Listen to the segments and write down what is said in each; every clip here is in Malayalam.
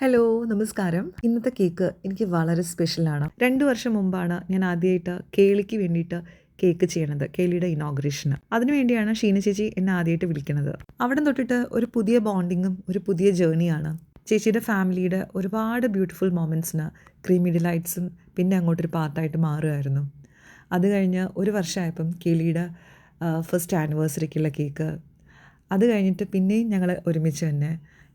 ഹലോ, നമസ്കാരം. ഇന്നത്തെ കേക്ക് എനിക്ക് വളരെ സ്പെഷ്യലാണ്. 2 വർഷം മുമ്പാണ് ഞാൻ ആദ്യമായിട്ട് കേളിക്ക് വേണ്ടിയിട്ട് കേക്ക് ചെയ്യണത്. കേളിയുടെ ഇനോഗ്രേഷന്. അതിനുവേണ്ടിയാണ് ഷീന ചേച്ചി എന്നെ ആദ്യമായിട്ട് വിളിക്കണത്. അവിടം തൊട്ടിട്ട് ഒരു പുതിയ ബോണ്ടിങ്ങും ഒരു പുതിയ ജേർണിയാണ്. ചേച്ചിയുടെ ഫാമിലിയുടെ ഒരുപാട് ബ്യൂട്ടിഫുൾ മൊമെൻറ്റ്സിന് ക്രീമി ഡിലൈറ്റ്സും പിന്നെ അങ്ങോട്ടൊരു പാർട്ടായിട്ട് മാറുമായിരുന്നു. അത് കഴിഞ്ഞ് ഒരു വർഷമായപ്പം കേളിയുടെ ഫസ്റ്റ് ആനിവേഴ്സറിക്കുള്ള കേക്ക്. അത് കഴിഞ്ഞിട്ട് പിന്നെയും ഞങ്ങൾ ഒരുമിച്ച് തന്നെ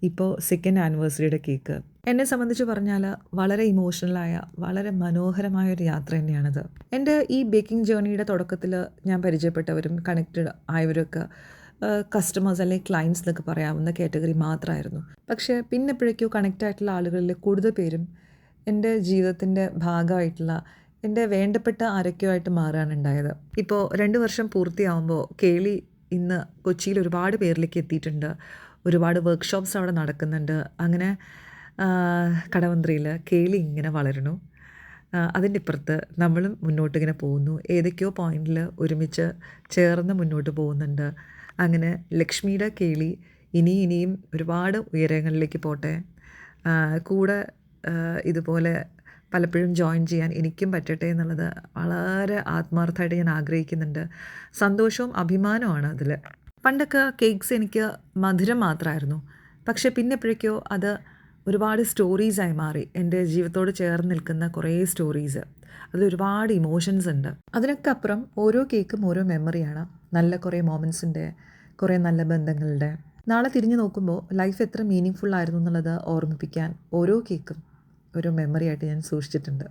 ഇപ്പോൾ സെക്കൻഡ് ആനിവേഴ്സറിയുടെ കേക്ക്. എന്നെ സംബന്ധിച്ച് പറഞ്ഞാൽ വളരെ ഇമോഷണലായ വളരെ മനോഹരമായൊരു യാത്ര തന്നെയാണിത്. എൻ്റെ ഈ ബേക്കിംഗ് ജേർണിയുടെ തുടക്കത്തിൽ ഞാൻ പരിചയപ്പെട്ടവരും കണക്റ്റഡ് ആയവരൊക്കെ കസ്റ്റമേഴ്സ് അല്ലെങ്കിൽ ക്ലയൻസ് എന്നൊക്കെ പറയാവുന്ന കാറ്റഗറി മാത്രമായിരുന്നു. പക്ഷേ പിന്നെ എപ്പോഴേക്കോ കണക്റ്റ് ആയിട്ടുള്ള ആളുകളിൽ കൂടുതൽ പേരും എൻ്റെ ജീവിതത്തിൻ്റെ ഭാഗമായിട്ടുള്ള എൻ്റെ വേണ്ടപ്പെട്ട ആരൊക്കെയോ ആയിട്ട് മാറുകയാണ് ഉണ്ടായത്. ഇപ്പോൾ 2 വർഷം പൂർത്തിയാവുമ്പോൾ കേളി ഇന്ന് കൊച്ചിയിൽ ഒരുപാട് പേരിലേക്ക് എത്തിയിട്ടുണ്ട്. ഒരുപാട് വർക്ക്ഷോപ്സ് അവിടെ നടക്കുന്നുണ്ട്. അങ്ങനെ കടവന്ത്രയിൽ കേളി ഇങ്ങനെ വളരണു. അതിൻ്റെ ഇപ്പുറത്ത് നമ്മളും മുന്നോട്ടിങ്ങനെ പോകുന്നു. ഏതൊക്കെയോ പോയിന്റിൽ ഒരുമിച്ച് ചേർന്ന് മുന്നോട്ട് പോകുന്നുണ്ട്. അങ്ങനെ ലക്ഷ്മിയുടെ കേളി ഇനിയും ഒരുപാട് ഉയരങ്ങളിലേക്ക് പോട്ടെ. കൂടെ ഇതുപോലെ പലപ്പോഴും ജോയിൻ ചെയ്യാൻ എനിക്കും പറ്റട്ടെ എന്നുള്ളത് വളരെ ആത്മാർത്ഥമായിട്ട് ഞാൻ ആഗ്രഹിക്കുന്നുണ്ട്. സന്തോഷവും അഭിമാനവുമാണ് അതിൽ. പണ്ടൊക്കെ കേക്ക്സ് എനിക്ക് മധുരം മാത്രമായിരുന്നു. പക്ഷേ പിന്നെ എപ്പോഴേക്കോ അത് ഒരുപാട് സ്റ്റോറീസായി മാറി. എൻ്റെ ജീവിതത്തോട് ചേർന്ന് നിൽക്കുന്ന കുറേ സ്റ്റോറീസ്. അതിലൊരുപാട് ഇമോഷൻസ് ഉണ്ട്. അതിനൊക്കെ അപ്പുറം ഓരോ കേക്കും ഓരോ മെമ്മറിയാണ്. നല്ല കുറേ മൊമെൻറ്റ്സിൻ്റെ, കുറേ നല്ല ബന്ധങ്ങളുടെ. നാളെ തിരിഞ്ഞു നോക്കുമ്പോൾ ലൈഫ് എത്ര മീനിങ് ഫുൾ ആയിരുന്നു എന്നുള്ളത് ഓർമ്മിപ്പിക്കാൻ ഓരോ കേക്കും ഒരു മെമ്മറി ആയിട്ട് ഞാൻ സൂക്ഷിച്ചിട്ടുണ്ട്.